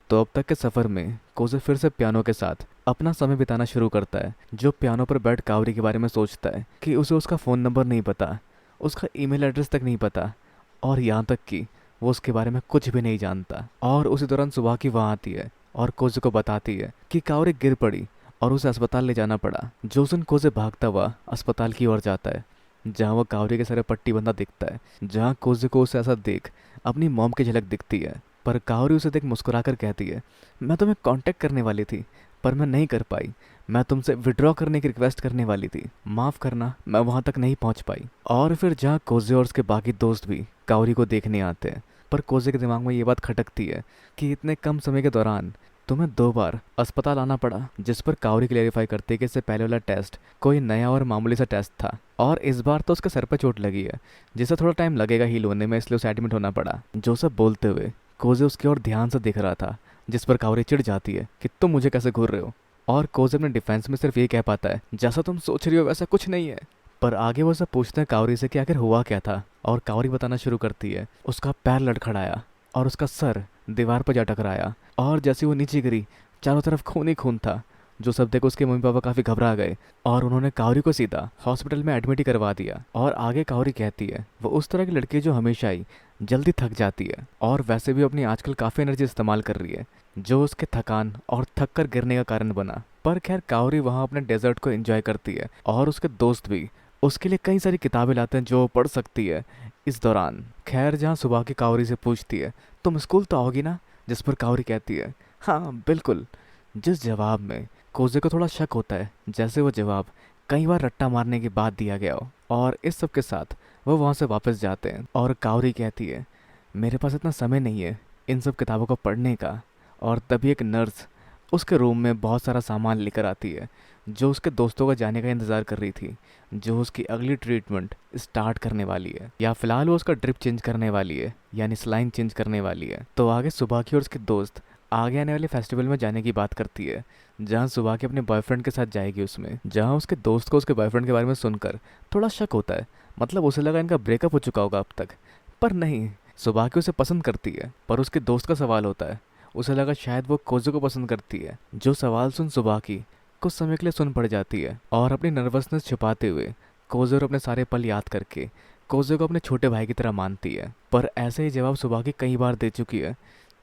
तो अब तक के सफ़र में कोजे फिर से पियानो के साथ अपना समय बिताना शुरू करता है। जो पियानो पर बैठ कावरी के बारे में सोचता है कि उसे उसका फ़ोन नंबर नहीं पता, उसका ईमेल एड्रेस तक नहीं पता, और यहाँ तक कि वो उसके बारे में कुछ भी नहीं जानता। और उसी दौरान सुबह की वहाँ आती है और कोजे को बताती है कि कावरी गिर पड़ी और उसे अस्पताल ले जाना पड़ा। जोसन कोजे भागता हुआ अस्पताल की ओर जाता है, जहाँ वो कावरी के सर पे पट्टी बंधा दिखता है, जहाँ कोजे को उसे ऐसा देख अपनी मॉम की झलक दिखती है। पर कावरी उसे देख मुस्कुराकर कहती है, मैं तुम्हें कांटेक्ट करने वाली थी पर मैं नहीं कर पाई। मैं तुमसे विड्रॉ करने की रिक्वेस्ट करने वाली थी, माफ़ करना मैं वहाँ तक नहीं पहुँच पाई। और फिर जहाँ कोजे और उसके बाकी दोस्त भी कावरी को देखने आते हैं, पर कोजे के दिमाग में ये बात खटकती है कि इतने कम समय के दौरान तुम्हें 2 बार अस्पताल आना पड़ा। जिस पर कावरी क्लेरिफाई करती है कि इससे पहले वाला टेस्ट कोई नया और मामूली सा टेस्ट था, और इस बार तो उसके सर पर चोट लगी है जिसे थोड़ा टाइम लगेगा हील होने में, इसलिए उसे एडमिट होना पड़ा। जो सब बोलते हुए कोजे उसकी ओर ध्यान से दिख रहा था, जिस पर कावरी चिढ़ जाती है कि तुम मुझे कैसे घूर रहे हो। और कोजे अपने डिफेंस में सिर्फ ये कह पाता है, जैसा तुम सोच रही हो वैसा कुछ नहीं है। पर आगे वो सब पूछते हैं कावरी से कि आखिर हुआ क्या था, और कावरी बताना शुरू करती है उसका पैर लड़खड़ाया और उसका सर दीवार पर जा टकराया, और जैसे वो नीचे गिरी चारों तरफ खून ही खून था। जो सब देखो उसके मम्मी पापा काफ़ी घबरा गए और उन्होंने कावरी को सीधा हॉस्पिटल में एडमिट ही करवा दिया। और आगे कावरी कहती है वो उस तरह की लड़की जो हमेशा ही जल्दी थक जाती है, और वैसे भी अपनी आजकल काफ़ी एनर्जी इस्तेमाल कर रही है, जो उसके थकान और थक कर गिरने का कारण बना। पर खैर कावरी वहाँ अपने डेजर्ट को एंजॉय करती है, और उसके दोस्त भी उसके लिए कई सारी किताबें लाते हैं जो वो पढ़ सकती है इस दौरान। खैर जहाँ सुबह की कावरी से पूछती है तुम स्कूल तो आओगी ना, जिस पर कावरी कहती है हाँ बिल्कुल। जिस जवाब में कोजे को थोड़ा शक होता है, जैसे वो जवाब कई बार रट्टा मारने के बाद दिया गया हो। और इस सब के साथ वो वहाँ से वापस जाते हैं, और कावरी कहती है मेरे पास इतना समय नहीं है इन सब किताबों को पढ़ने का। और तभी एक नर्स उसके रूम में बहुत सारा सामान लेकर आती है, जो उसके दोस्तों का जाने का इंतज़ार कर रही थी, जो उसकी अगली ट्रीटमेंट स्टार्ट करने वाली है, या फिलहाल वो उसका ड्रिप चेंज करने वाली है, यानी स्लाइन चेंज करने वाली है। तो आगे सुबह की और उसके दोस्त आगे आने वाले फेस्टिवल में जाने की बात करती है, जहाँ सुबह के अपने बॉयफ्रेंड के साथ जाएगी उसमें, जहाँ उसके दोस्त को उसके बॉयफ्रेंड के बारे में सुनकर थोड़ा शक होता है। मतलब उसे लगा इनका ब्रेकअप हो चुका होगा अब तक, पर नहीं, सुबह की उसे पसंद करती है। पर उसके दोस्त का सवाल होता है, उसे लगा शायद वो कोजे को पसंद करती है। जो सवाल सुन सुबह की कुछ समय के लिए सुन पड़ जाती है, और अपनी नर्वसनेस छिपाते हुए कोजे और अपने सारे पल याद करके कोजे को अपने छोटे भाई की तरह मानती है। पर ऐसे ही जवाब सुबह की कई बार दे चुकी है,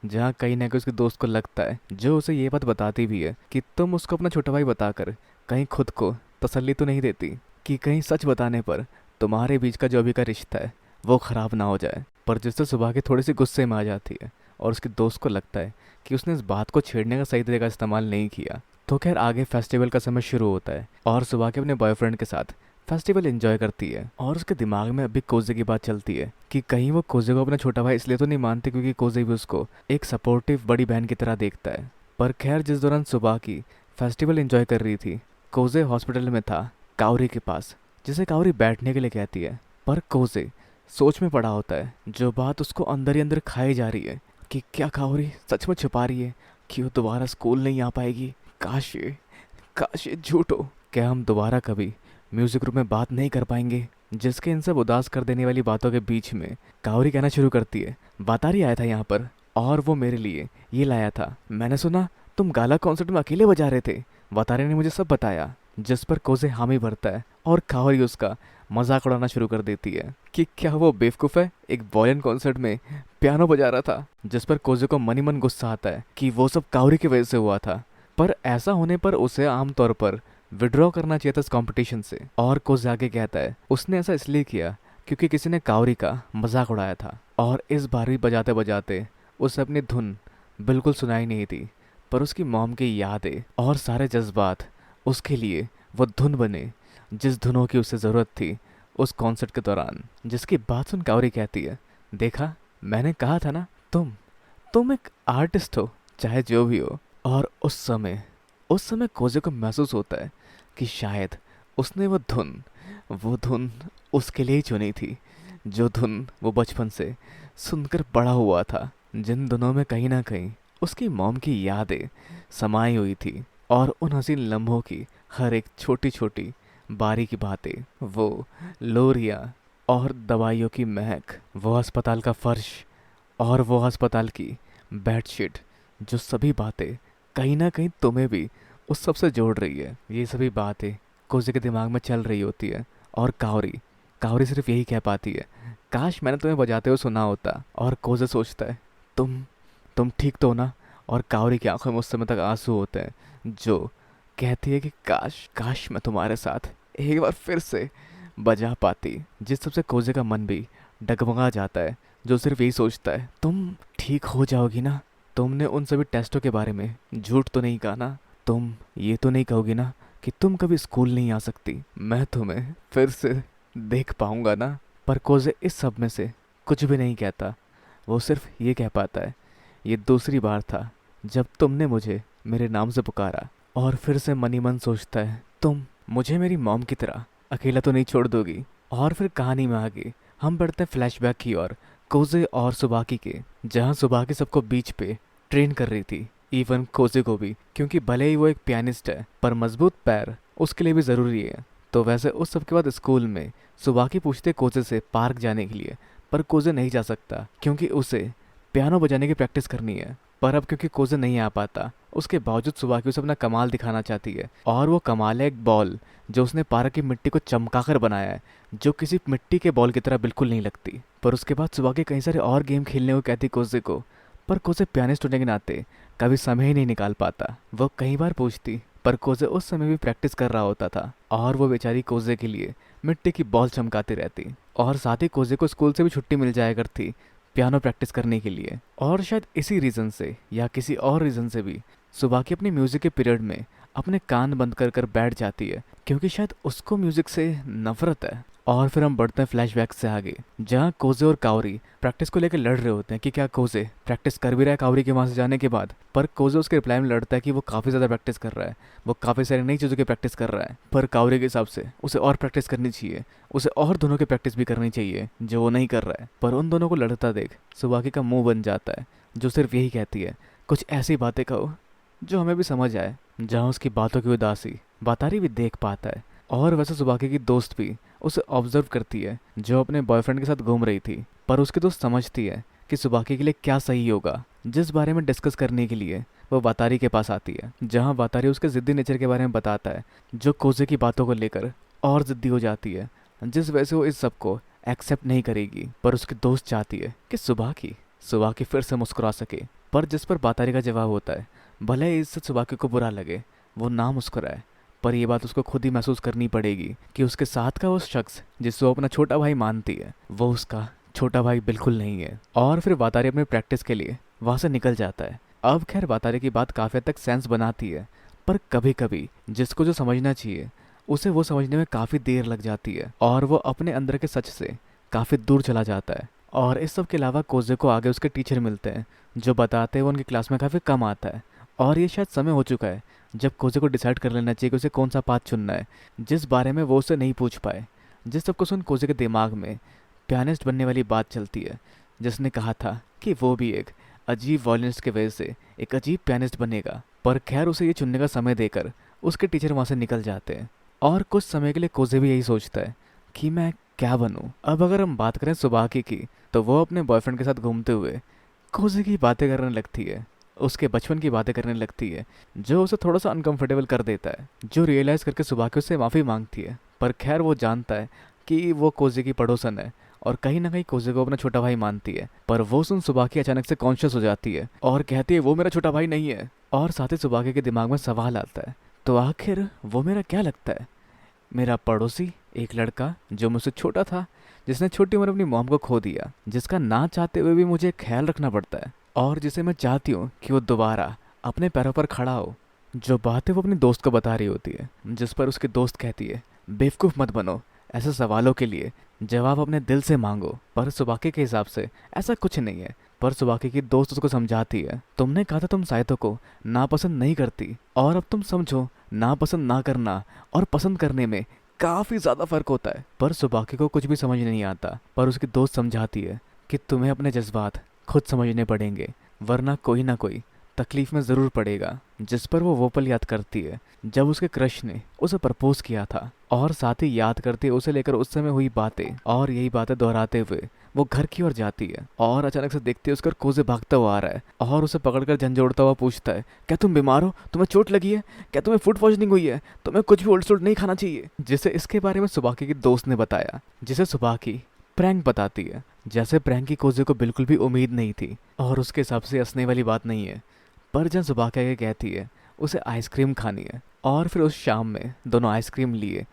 जहाँ कहीं ना कहीं उसके दोस्त को लगता है, जो उसे ये बात बताती भी है कि तुम उसको अपना छोटा भाई बताकर कहीं खुद को तसल्ली तो नहीं देती कि कहीं सच बताने पर तुम्हारे बीच का जो अभी का रिश्ता है वो ख़राब ना हो जाए। पर जिससे सुबह के थोड़ी सी गुस्से में आ जाती है, और उसके दोस्त को लगता है कि उसने इस बात को छेड़ने का सही तरीका इस्तेमाल नहीं किया। तो खैर आगे फेस्टिवल का समय शुरू होता है, और सुबह के अपने बॉयफ्रेंड के साथ फेस्टिवल एंजॉय करती है। और उसके दिमाग में अभी कोजे की बात चलती है कि कहीं वो कोजे को अपना छोटा भाई इसलिए तो नहीं मानती क्योंकि कोजे भी उसको एक सपोर्टिव बड़ी बहन की तरह देखता है। पर खैर जिस दौरान सुबह की फेस्टिवल एंजॉय कर रही थी, कोजे हॉस्पिटल में था कावरी के पास, जिसे कावरी बैठने के लिए कहती है। पर कोजे सोच में पड़ा होता है, जो बात उसको अंदर ही अंदर खाई जा रही है कि क्या कावरी सच में छुपा रही है कि वो दोबारा स्कूल नहीं आ पाएगी। काश ये झूठ हो। क्या हम दोबारा कभी म्यूजिक रूम में बात नहीं कर पाएंगे। जिसके इन सब उदास कर देने वाली बातों के बीच में कावरी कहना शुरू करती है, बतारी आया था यहाँ पर और वो मेरे लिए ये लाया था। मैंने सुना तुम गाला कॉन्सर्ट में अकेले बजा रहे थे, बतारी ने मुझे सब बताया। जिस पर कोजे हामी भरता है, और कावरी उसका मजाक उड़ाना शुरू कर देती है कि क्या वो बेवकूफ़ है, एक वॉयलिन कॉन्सर्ट में पियानो बजा रहा था। जिस पर कोजे को मन ही मन गुस्सा आता है कि वो सब कावरी की वजह से हुआ था। पर ऐसा होने पर उसे आमतौर पर विड्रॉ करना चाहिए था इस कंपटीशन से। और कोजे आगे कहता है उसने ऐसा इसलिए किया क्योंकि किसी ने कावरी का मजाक उड़ाया था, और इस बार भी बजाते बजाते उसे अपनी धुन बिल्कुल सुनाई नहीं थी। पर उसकी मॉम की यादें और सारे जज्बात उसके लिए वो धुन बने, जिस धुनों की उसे ज़रूरत थी उस कॉन्सर्ट के दौरान। जिसकी बात सुन कावरी कहती है, देखा मैंने कहा था ना, तुम एक आर्टिस्ट हो चाहे जो भी हो। और उस समय कोजे को महसूस होता है कि शायद उसने वो धुन उसके लिए ही चुनी थी, जो धुन वो बचपन से सुनकर बड़ा हुआ था, जिन दिनों में कहीं ना कहीं उसकी मॉम की यादें समाई हुई थी, और उन हसीन लम्हों की हर एक छोटी छोटी बारीकी बातें, वो लोरियां और दवाइयों की महक, वो अस्पताल का फर्श और वो अस्पताल की बेडशीट जो सभी बातें कहीं ना कहीं तुम्हें भी उस सब से जोड़ रही है। ये सभी बातें कोजे के दिमाग में चल रही होती है। और कावरी कावरी सिर्फ यही कह पाती है, काश मैंने तुम्हें बजाते हुए सुना होता। और कोजे सोचता है, तुम तुम ठीक तो हो ना। और कावरी की आंखों में उस समय तक आंसू होते हैं, जो कहती है कि काश काश मैं तुम्हारे साथ एक बार फिर से बजा पाती। जिस सबसे कोजे का मन भी डगमगा जाता है, जो सिर्फ यही सोचता है, तुम ठीक हो जाओगी ना। तुमने उन सभी टेस्टों के बारे में झूठ तो नहीं कहा ना। तुम ये तो नहीं कहोगी ना कि तुम कभी स्कूल नहीं आ सकती। मैं तुम्हें फिर से देख पाऊंगा ना। पर कोजे इस सब में से कुछ भी नहीं कहता। वो सिर्फ ये कह पाता है, ये दूसरी बार था जब तुमने मुझे मेरे नाम से पुकारा। और फिर से मन ही मन सोचता है, तुम मुझे मेरी मॉम की तरह अकेला तो नहीं छोड़ दोगी। और फिर कहानी में आगे हम बढ़ते हैं फ्लैशबैक की ओर, कोजे और सुबाकी के, जहाँ सुबाकी सबको बीच पे ट्रेन कर रही थी, इवन कोजे को भी, क्योंकि भले ही वो एक पियानिस्ट है पर मजबूत पैर उसके लिए भी ज़रूरी है। तो वैसे उस सब के बाद स्कूल में सुबाकी पूछते कोजे से पार्क जाने के लिए, पर कोजे नहीं जा सकता क्योंकि उसे पियानो बजाने की प्रैक्टिस करनी है। पर अब क्योंकि कोजे नहीं आ पाता, उसके बावजूद सुबाकी उसे अपना कमाल दिखाना चाहती है। और वो कमाल है एक बॉल जो उसने पार्क की मिट्टी को चमकाकर बनाया है, जो किसी मिट्टी के बॉल की तरह बिल्कुल नहीं लगती। पर उसके बाद सुबाकी कई सारे और गेम खेलने को कहती कोजे को, पर कोजे पियानिस्ट होने के नाते कभी समय ही नहीं निकाल पाता। वो कई बार पूछती, पर कोजे उस समय भी प्रैक्टिस कर रहा होता था। और वो बेचारी कोजे के लिए मिट्टी की बॉल चमकाती रहती। और साथ ही कोजे को स्कूल से भी छुट्टी मिल जाया करती पियानो प्रैक्टिस करने के लिए। और शायद इसी रीज़न से या किसी और रीज़न से भी सुबाकी अपने म्यूज़िक के पीरियड में अपने कान बंद कर कर बैठ जाती है, क्योंकि शायद उसको म्यूज़िक से नफरत है। और फिर हम बढ़ते हैं फ्लैशबैक से आगे, जहाँ कोजे और कावरी प्रैक्टिस को लेकर लड़ रहे होते हैं कि क्या कोजे प्रैक्टिस कर भी रहा है कावरी के वहाँ से जाने के बाद। पर कोजे उसके रिप्लाई में लड़ता है कि वो काफ़ी ज़्यादा प्रैक्टिस कर रहा है, वो काफ़ी सारी नई चीज़ों की प्रैक्टिस कर रहा है। पर कावरी के हिसाब से उसे और प्रैक्टिस करनी चाहिए, उसे और दोनों की प्रैक्टिस भी करनी चाहिए, जो वो नहीं कर रहा है। पर उन दोनों को लड़ता देख सुबाकी का मुंह बन जाता है, जो सिर्फ यही कहती है, कुछ ऐसी बातें कहो जो हमें भी समझ आए। जहाँ उसकी बातों की उदासी बातारी भी देख पाता है। और वैसे सुबाकी की दोस्त भी उसे ऑब्जर्व करती है, जो अपने बॉयफ्रेंड के साथ घूम रही थी। पर उसकी दोस्त समझती है कि सुबाकी के लिए क्या सही होगा, जिस बारे में डिस्कस करने के लिए वो बातारी के पास आती है, जहाँ बातारी उसके ज़िद्दी नेचर के बारे में बताता है, जो कोजे की बातों को लेकर और ज़िद्दी हो जाती है, जिस वजह से वो इस सब को एक्सेप्ट नहीं करेगी। पर उसकी दोस्त चाहती है कि सुबाकी फिर से मुस्कुरा सके। पर जिस पर बातारी का जवाब होता है, भले ही इससे सुबाकी को बुरा लगे, वो ना मुस्कुराए, पर यह बात उसको खुद ही महसूस करनी पड़ेगी कि उसके साथ का वो शख्स जिसे वो अपना छोटा भाई मानती है, वो उसका छोटा भाई बिल्कुल नहीं है। और फिर बातारी अपनी प्रैक्टिस के लिए वहाँ से निकल जाता है। अब खैर बातारी की बात काफ़ी हद तक सेंस बनाती है, पर कभी कभी जिसको जो समझना चाहिए उसे वो समझने में काफ़ी देर लग जाती है, और वो अपने अंदर के सच से काफ़ी दूर चला जाता है। और इस सब के अलावा कोजे को आगे उसके टीचर मिलते हैं, जो बताते हैं वो उनकी क्लास में काफ़ी कम आता है। और ये शायद समय हो चुका है जब कोजे को डिसाइड कर लेना चाहिए कि उसे कौन सा पाथ चुनना है, जिस बारे में वो उसे नहीं पूछ पाए। जिस सब को सुन कोजे के दिमाग में पियानिस्ट बनने वाली बात चलती है, जिसने कहा था कि वो भी एक अजीब वॉयलिनिस्ट की वजह से एक अजीब पियानिस्ट बनेगा। पर खैर उसे ये चुनने का समय देकर उसके टीचर वहाँ से निकल जाते हैं। और कुछ समय के लिए कोजे भी यही सोचता है कि मैं क्या बनूं। अब अगर हम बात करें सुबाकी की, तो वो अपने बॉयफ्रेंड के साथ घूमते हुए कोजे की बातें करने लगती है, उसके बचपन की बातें करने लगती है, जो उसे थोड़ा सा अनकंफर्टेबल कर देता है, जो रियलाइज़ करके सुबाकी उससे माफ़ी मांगती है। पर खैर वो जानता है कि वो कोजे की पड़ोसन है और कहीं ना कहीं कोजे को अपना छोटा भाई मानती है। पर वो सुन सुबाकी अचानक से कॉन्शियस हो जाती है और कहती है वो मेरा छोटा भाई नहीं है। और साथ ही सुबाकी के दिमाग में सवाल आता है, तो आखिर वो मेरा क्या लगता है? मेरा पड़ोसी, एक लड़का जो मुझसे छोटा था, जिसने छोटी उम्र अपनी मॉम को खो दिया, जिसका ना चाहते हुए भी मुझे ख्याल रखना पड़ता है, और जिसे मैं चाहती हूँ कि वो दोबारा अपने पैरों पर खड़ा हो। जो बातें वो अपनी दोस्त को बता रही होती है, जिस पर उसकी दोस्त कहती है, बेवकूफ़ मत बनो, ऐसे सवालों के लिए जवाब अपने दिल से मांगो। पर सुबाकी के हिसाब से ऐसा कुछ नहीं है। पर सुबाकी की दोस्त उसको समझाती है, तुमने कहा था तुम साइतो को नापसंद नहीं करती, और अब तुम समझो नापसंद ना करना और पसंद करने में काफ़ी ज़्यादा फ़र्क होता है। पर सुबाकी को कुछ भी समझ नहीं आता। पर उसकी दोस्त समझाती है कि तुम्हें अपने जज्बात खुद समझने पड़ेंगे, वरना कोई ना कोई तकलीफ में ज़रूर पड़ेगा। जिस पर वो पल याद करती है जब उसके क्रश ने उसे प्रपोज किया था, और साथ ही याद करती है उसे लेकर उस समय हुई बातें, और यही बातें दोहराते हुए वो घर की ओर जाती है और अचानक से देखती है उसका कोजे भागता हुआ आ रहा है और उसे पकड़कर झंझोड़ता हुआ पूछता है, क्या तुम बीमार हो? तुम्हें चोट लगी है? क्या तुम्हें फूड पॉइजनिंग हुई है? तुम्हें कुछ भी उल्ट सुल्ट नहीं खाना चाहिए। जिसे इसके बारे में सुबाकी की दोस्त ने बताया, जिसे सुबाकी प्रैंक बताती है। जैसे प्रैंक की कोजे को बिल्कुल भी उम्मीद नहीं थी और उसके हिसाब से हंसने वाली बात नहीं है। पर जब सुबाकी आगे कहती है उसे आइसक्रीम खानी है और फिर उस शाम में दोनों आइसक्रीम लिए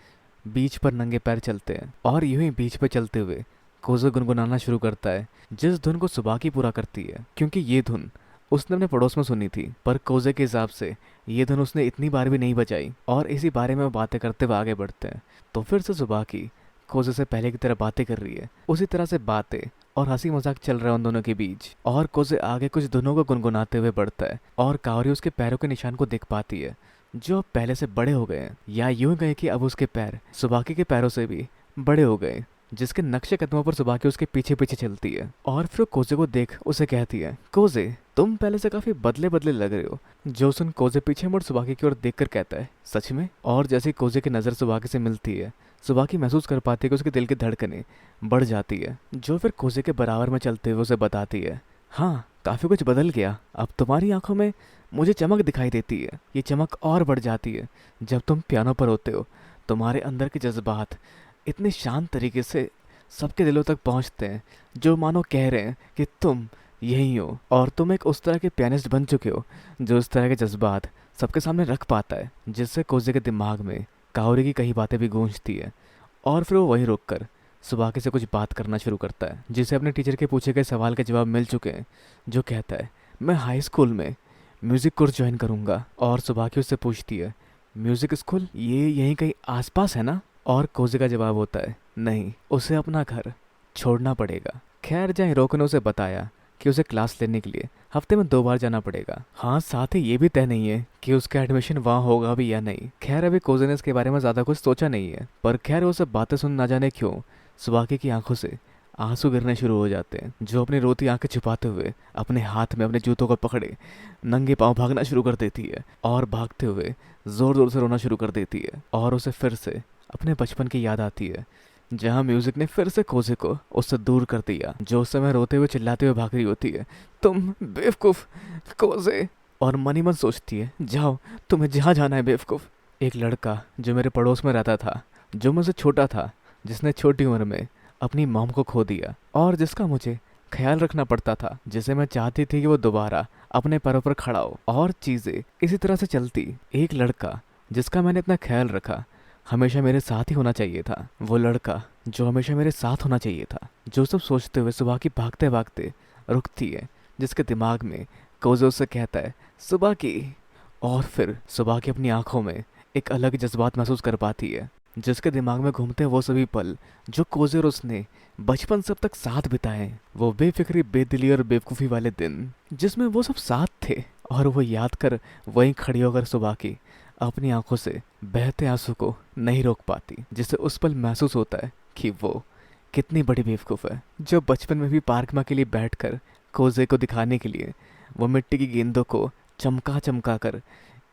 बीच पर नंगे पैर चलते हैं और यूं ही बीच पर चलते हुए कोजे गुनगुनाना शुरू करता है, जिस धुन को सुबाकी पूरा करती है, क्योंकि ये धुन उसने अपने पड़ोस में सुनी थी। पर कोजे के हिसाब से ये धुन उसने इतनी बार भी नहीं बजाई और इसी बारे में वो बातें करते हुए आगे बढ़ते हैं। तो फिर से सुबाकी कोजे से पहले की तरह बातें कर रही है, उसी तरह से बातें और हंसी मजाक चल रहा है उन दोनों के बीच। और कोजे आगे कुछ धुनों को गुनगुनाते हुए बढ़ता है और कावरी उसके पैरों के निशान को देख पाती है, जो अब पहले से बड़े हो गए हैं, या यूं गए कि अब उसके पैर सुबाकी के पैरों से भी बड़े हो गए, जिसके नक्शे कदमों पर सुबाकी उसके पीछे पीछे चलती है। और फिर कोजे को देख उसे कहती है, कोजे तुम पहले से काफी बदले बदले लग रहे हो। जो सुन कोजे पीछे मुड़ सुबाकी की ओर देखकर कहता है, सच में? और जैसे कोजे की नजर सुबाकी से मिलती है, सुबाकी महसूस कर पाती है कि उसके दिल की धड़कनें बढ़ जाती है, जो फिर कोजे के बराबर में चलते हुए उसे बताती है, हाँ काफी कुछ बदल गया, अब तुम्हारी आंखों में मुझे चमक दिखाई देती है। ये चमक और बढ़ जाती है जब तुम पियानो पर होते हो। तुम्हारे अंदर के जज्बात इतने शांत तरीके से सबके दिलों तक पहुंचते हैं, जो मानो कह रहे हैं कि तुम यही हो। और तुम एक उस तरह के पियानिस्ट बन चुके हो जो इस तरह के जज्बात सबके सामने रख पाता है, जिससे कोजे के दिमाग में कावरी की कई बातें भी गूंजती है। और फिर वो वहीं रुक कर सुबाकी से कुछ बात करना शुरू करता है, जिसे अपने टीचर के पूछे गए सवाल के जवाब मिल चुके हैं, जो कहता है, मैं हाई स्कूल में म्यूज़िक कोर्स ज्वाइन करूँगा। और सुबाकी उससे पूछती है, म्यूज़िक स्कूल ये यहीं कहीं आसपास है ना? और कोजे का जवाब होता है, नहीं, उसे अपना घर छोड़ना पड़ेगा। खैर जहाँ हिरोको ने उसे बताया कि उसे क्लास लेने के लिए हफ्ते में 2 बार जाना पड़ेगा। हाँ, साथ ही ये भी तय नहीं है कि उसका एडमिशन वहाँ होगा भी या नहीं। खैर अभी कोजे ने इसके बारे में ज़्यादा कुछ सोचा नहीं है, पर खैर वो सब बातें सुन ना जाने क्यों सुबाकी की आंखों से आंसू गिरने शुरू हो जाते हैं, जो अपनी रोती आंखें छुपाते हुए अपने हाथ में अपने जूतों को पकड़े नंगे पांव भागना शुरू कर देती है और भागते हुए जोर जोर से रोना शुरू कर देती है। और उसे फिर से अपने बचपन की याद आती है, जहाँ म्यूजिक ने फिर से कोजे को उससे दूर कर दिया, जो उस समय रोते हुए चिल्लाते हुए भाग रही होती है, तुम बेवकूफ कोजे। और मन ही मन सोचती है, जाओ तुम्हें जहाँ जाना है बेवकूफ। एक लड़का जो मेरे पड़ोस में रहता था, जो मुझसे छोटा था, जिसने छोटी उम्र में अपनी मॉम को खो दिया और जिसका मुझे ख्याल रखना पड़ता था, जिसे मैं चाहती थी कि वो दोबारा अपने पैरों पर खड़ा हो और चीजें इसी तरह से चलती। एक लड़का जिसका मैंने इतना ख्याल रखा हमेशा मेरे साथ ही होना चाहिए था। वो लड़का जो हमेशा मेरे साथ होना चाहिए था। जो सब सोचते हुए सुबह की भागते भागते रुकती है, जिसके दिमाग में कोजे उससे कहता है, सुबह की। और फिर सुबह की अपनी आंखों में एक अलग जज्बात महसूस कर पाती है, जिसके दिमाग में घूमते हैं वो सभी पल जो कोजे और उसने बचपन से अब तक साथ बिताए। वो बेफिक्री, बेदिली और बेवकूफ़ी वाले दिन जिसमें वो सब साथ थे। और वो याद कर वहीं खड़ी होकर सुबह की अपनी आंखों से बहते आंसू को नहीं रोक पाती, जिससे उस पल महसूस होता है कि वो कितनी बड़ी बेवकूफ़ है, जो बचपन में भी पार्क में अकेली बैठकर कोजे को दिखाने के लिए वो मिट्टी की गेंदों को चमका चमका कर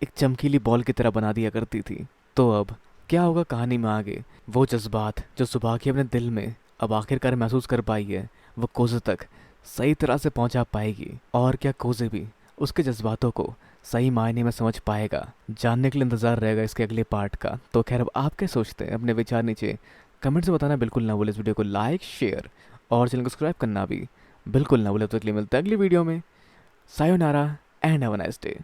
एक चमकीली बॉल की तरह बना दिया करती थी। तो अब क्या होगा कहानी में आगे? वो जज्बात जो सुबह की अपने दिल में अब आखिरकार महसूस कर पाई है, वो कोजे तक सही तरह से पहुंचा पाएगी? और क्या कोजे भी उसके जज्बातों को सही मायने में समझ पाएगा? जानने के लिए इंतज़ार रहेगा इसके अगले पार्ट का। तो खैर अब आप क्या सोचते हैं? अपने विचार नीचे कमेंट से बताना बिल्कुल ना भूलें। इस वीडियो को लाइक, शेयर और चैनल को सब्सक्राइब करना भी बिल्कुल ना भूलें। तो अगली मिलते हैं अगली वीडियो में। Sayonara and have a nice day.